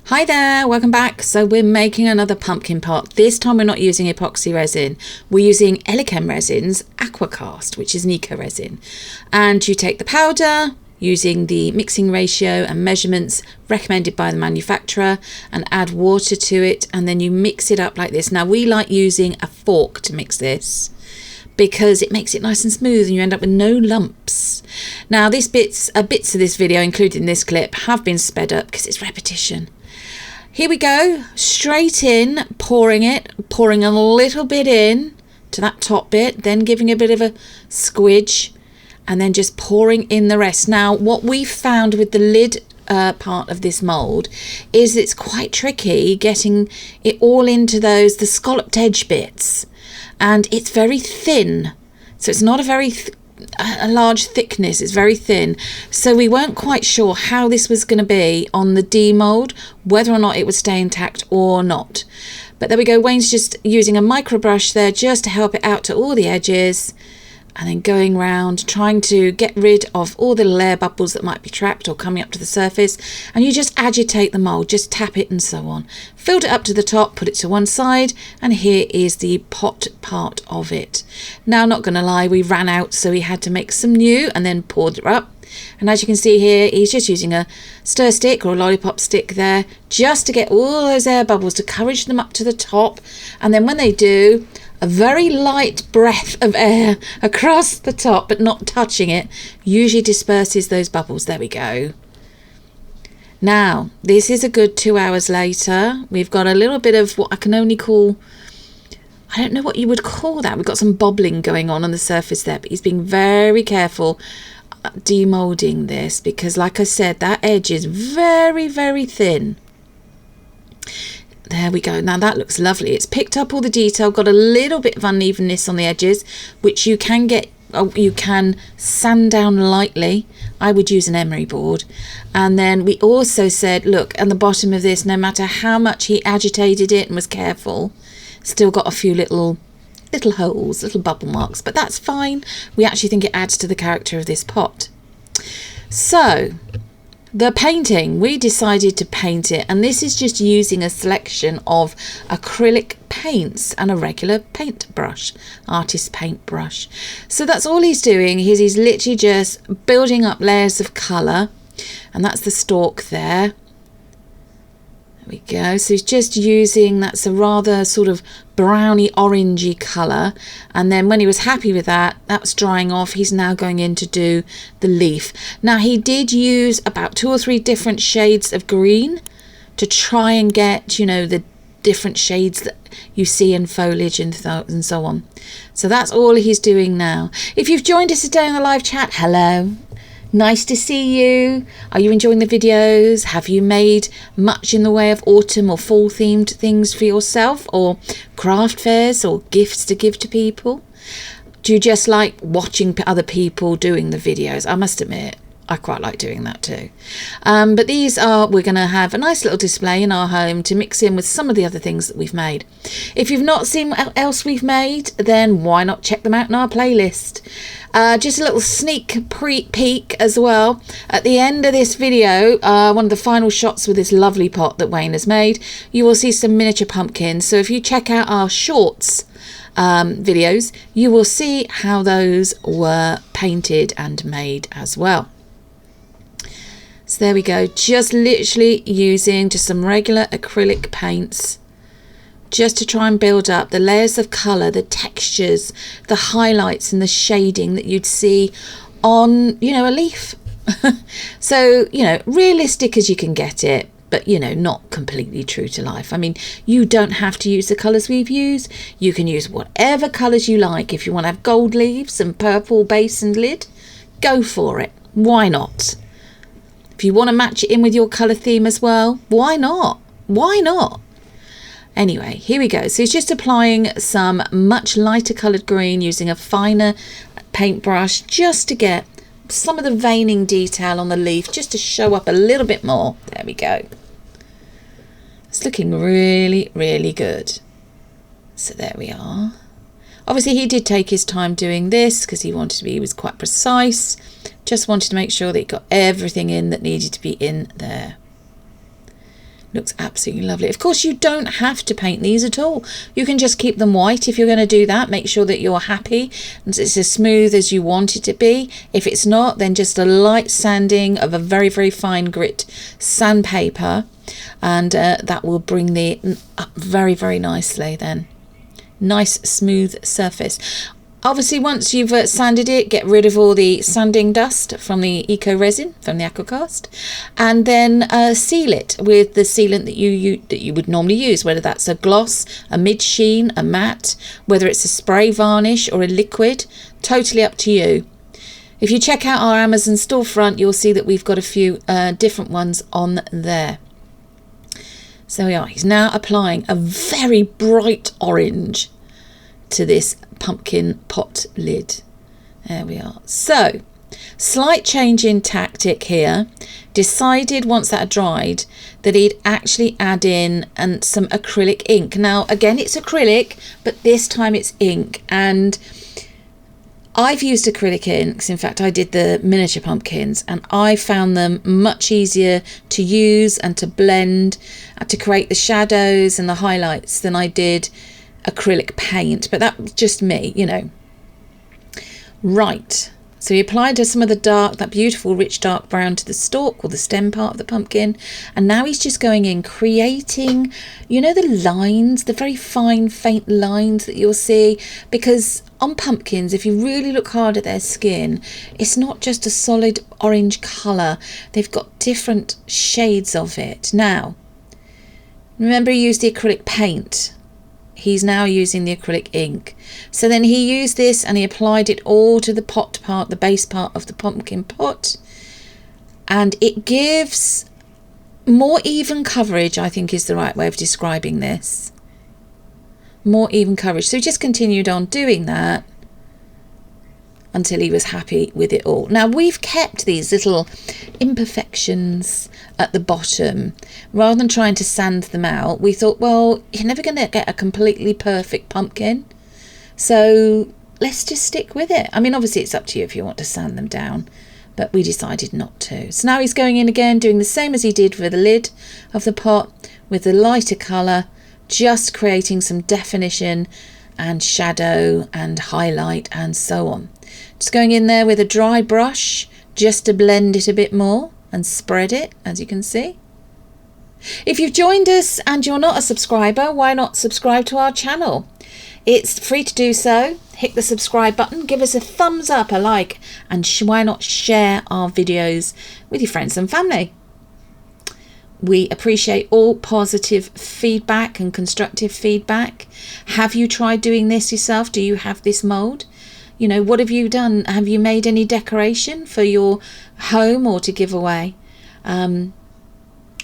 Hi there, welcome back. So we're making another pumpkin pot. This time we're not using epoxy resin. We're using Elechem Resin's Aquacast, which is an eco resin. And you take the powder using the mixing ratio and measurements recommended by the manufacturer and add water to it, and then you mix it up like this. Now we like using a fork to mix this because it makes it nice and smooth and you end up with no lumps. Now these bits of this video, including this clip, have been sped up because it's repetition. Here we go, straight in, pouring a little bit in to that top bit, then giving a bit of a squidge, and then just pouring in the rest. Now, what we found with the lid part of this mould is it's quite tricky getting it all into the scalloped edge bits, and it's very thin. So it's not a large thickness, it's very thin, so we weren't quite sure how this was going to be on the demold, whether or not it would stay intact or not. But there we go, Wayne's just using a micro brush there just to help it out to all the edges, and then going round trying to get rid of all the little air bubbles that might be trapped or coming up to the surface. And you just agitate the mould, just tap it and so on. Filled it up to the top, put it to one side, and here is the pot part of it. Now, not gonna lie, we ran out, so we had to make some new and then poured it up. And as you can see here, he's just using a stir stick or a lollipop stick there just to get all those air bubbles, to encourage them up to the top. And then when they do, a very light breath of air across the top, but not touching it, usually disperses those bubbles. There we go. Now, this is a good 2 hours later. We've got a little bit of what I can only call, I don't know what you would call that. We've got some bobbling going on the surface there, but he's being very careful demolding this because, like I said, that edge is very, very thin. There we go. Now that looks lovely. It's picked up all the detail, got a little bit of unevenness on the edges, which you can get, you can sand down lightly. I would use an emery board. And then we also said, look, at the bottom of this, no matter how much he agitated it and was careful, still got a few little holes, little bubble marks, but that's fine. We actually think it adds to the character of this pot. So the painting, we decided to paint it, and this is just using a selection of acrylic paints and a regular paintbrush, artist paintbrush. So that's all he's doing. He's literally just building up layers of colour, and that's the stalk there. There we go. So he's just using, that's a rather sort of browny orangey colour, and then when he was happy with that, that's drying off. He's now going in to do the leaf. Now he did use about 2 or 3 different shades of green to try and get, you know, the different shades that you see in foliage and so on. So that's all he's doing now. If you've joined us today on the live chat, hello. Nice to see you. Are you enjoying the videos? Have you made much in the way of autumn or fall themed things for yourself, or craft fairs or gifts to give to people? Do you just like watching other people doing the videos? I must admit, I quite like doing that too. But these are, we're going to have a nice little display in our home to mix in with some of the other things that we've made. If you've not seen what else we've made, then why not check them out in our playlist? Just a little sneak peek as well. At the end of this video, one of the final shots with this lovely pot that Wayne has made, you will see some miniature pumpkins. So if you check out our shorts videos, you will see how those were painted and made as well. So there we go, just literally using just some regular acrylic paints just to try and build up the layers of colour, the textures, the highlights and the shading that you'd see on, you know, a leaf. So, you know, realistic as you can get it, but, you know, not completely true to life. I mean, you don't have to use the colours we've used. You can use whatever colours you like. If you want to have gold leaves and purple base and lid, go for it. Why not? If you want to match it in with your colour theme as well, why not? Why not? Anyway, here we go. So he's just applying some much lighter coloured green using a finer paintbrush just to get some of the veining detail on the leaf, just to show up a little bit more. There we go. It's looking really, really good. So there we are. Obviously he did take his time doing this because he was quite precise. Just wanted to make sure that he got everything in that needed to be in there. Looks absolutely lovely. Of course, you don't have to paint these at all. You can just keep them white if you're going to do that. Make sure that you're happy and it's as smooth as you want it to be. If it's not, then just a light sanding of a very, very fine grit sandpaper, and that will bring the up very, very nicely then. Nice smooth surface. Obviously, once you've sanded it, get rid of all the sanding dust from the eco resin, from the aquacast, and then seal it with the sealant that you would normally use, whether that's a gloss, a mid sheen, a matte, whether it's a spray varnish or a liquid, totally up to you. If you check out our Amazon storefront, you'll see that we've got a few different ones on there. So there we are. He's now applying a very bright orange to this pumpkin pot lid. There we are. So slight change in tactic here. Decided once that had dried that he'd actually add in some acrylic ink. Now again, it's acrylic, but this time it's ink, and I've used acrylic inks. In fact, I did the miniature pumpkins, and I found them much easier to use and to blend and to create the shadows and the highlights than I did acrylic paint, but that was just me, you know. Right, so he applied some of the dark, that beautiful rich dark brown to the stalk or the stem part of the pumpkin, and now he's just going in creating, you know, the lines, the very fine faint lines that you'll see, because on pumpkins, if you really look hard at their skin, it's not just a solid orange colour, they've got different shades of it. Now remember, he used the acrylic paint. He's now using the acrylic ink. So then he used this and he applied it all to the pot part, the base part of the pumpkin pot. And it gives more even coverage, I think is the right way of describing this. More even coverage. So he just continued on doing that until he was happy with it all. Now we've kept these little imperfections at the bottom. Rather than trying to sand them out, we thought, well, you're never going to get a completely perfect pumpkin, so let's just stick with it. I mean, obviously it's up to you if you want to sand them down, but we decided not to. So now he's going in again, doing the same as he did for the lid of the pot with the lighter colour, just creating some definition and shadow and highlight and so on. Just going in there with a dry brush just to blend it a bit more and spread it, as you can see. If you've joined us and you're not a subscriber, why not subscribe to our channel? It's free to do so. Hit the subscribe button, give us a thumbs up, a like, and why not share our videos with your friends and family. We appreciate all positive feedback and constructive feedback. Have you tried doing this yourself? Do you have this mould? You know, what have you done? Have you made any decoration for your home or to give away?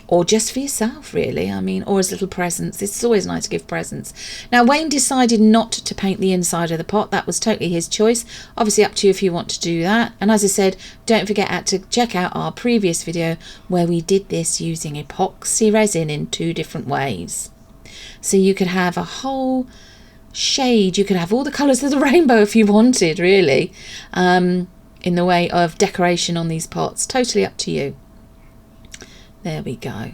Or just for yourself, really. I mean, or as little presents. It's always nice to give presents. Now, Wayne decided not to paint the inside of the pot. That was totally his choice. Obviously up to you if you want to do that. And as I said, don't forget to check out our previous video where we did this using epoxy resin in 2 different ways. So you could have a whole shade, you could have all the colours of the rainbow if you wanted, really, in the way of decoration on these pots. Totally up to you. There we go.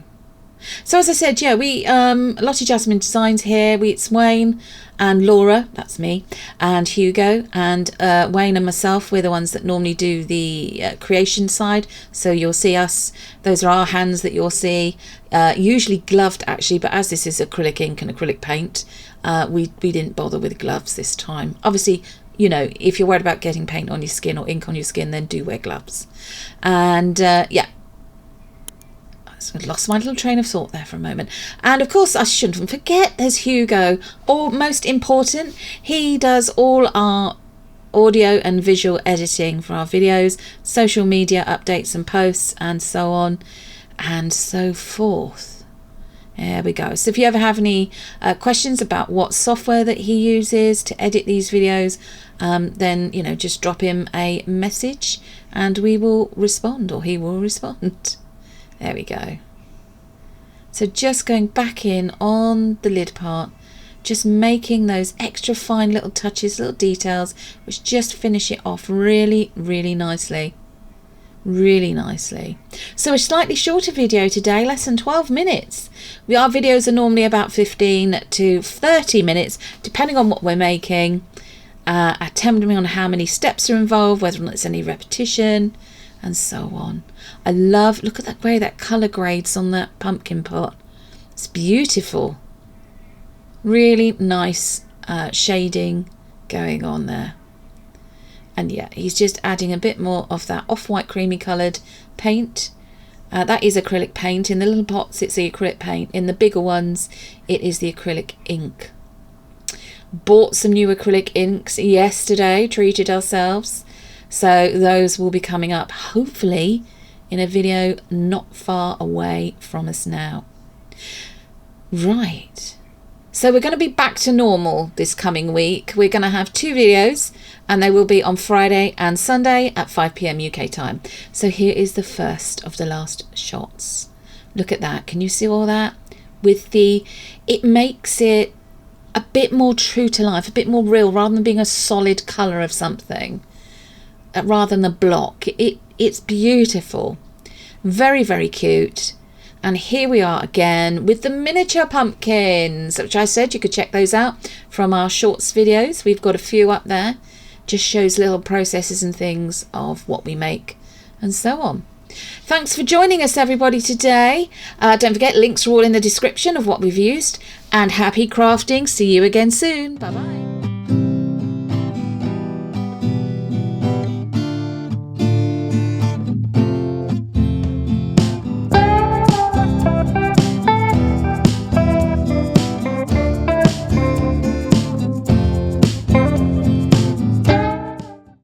So as I said, yeah, we Lottie Jasmine Designs here. It's Wayne and Laura, that's me, and Hugo, and Wayne and myself, we're the ones that normally do the creation side. So you'll see us, those are our hands that you'll see, usually gloved actually, but as this is acrylic ink and acrylic paint, we didn't bother with gloves this time. Obviously, you know, if you're worried about getting paint on your skin or ink on your skin, then do wear gloves. And yeah, I lost my little train of thought there for a moment. And of course I shouldn't forget, there's Hugo, or most important, he does all our audio and visual editing for our videos, social media updates and posts and so on and so forth. There we go. So if you ever have any questions about what software that he uses to edit these videos, then, you know, just drop him a message and we will respond, or he will respond. There we go. So just going back in on the lid part, just making those extra fine little touches, little details, which just finish it off really, really nicely. really nicely. So a slightly shorter video today, less than 12 minutes. Our videos are normally about 15 to 30 minutes, depending on what we're making, depending on how many steps are involved, whether or not there's any repetition, and so on. I love, look at that way that colour grades on that pumpkin pot. It's beautiful. Really nice shading going on there. And yeah, he's just adding a bit more of that off-white creamy coloured paint. That is acrylic paint. In the little pots, it's the acrylic paint. In the bigger ones, it is the acrylic ink. Bought some new acrylic inks yesterday, treated ourselves. So those will be coming up, hopefully, in a video not far away from us now. Right. So we're going to be back to normal this coming week. We're going to have 2 videos, and they will be on Friday and Sunday at 5 p.m. UK time. So here is the first of the last shots. Look at that. Can you see all that? It makes it a bit more true to life, a bit more real, rather than being a solid colour of something, rather than a block. It's beautiful. Very, very cute. And here we are again with the miniature pumpkins, which I said you could check those out from our shorts videos. We've got a few up there. Just shows little processes and things of what we make and so on. Thanks for joining us, everybody, today. Don't forget, links are all in the description of what we've used. And happy crafting. See you again soon. Bye-bye.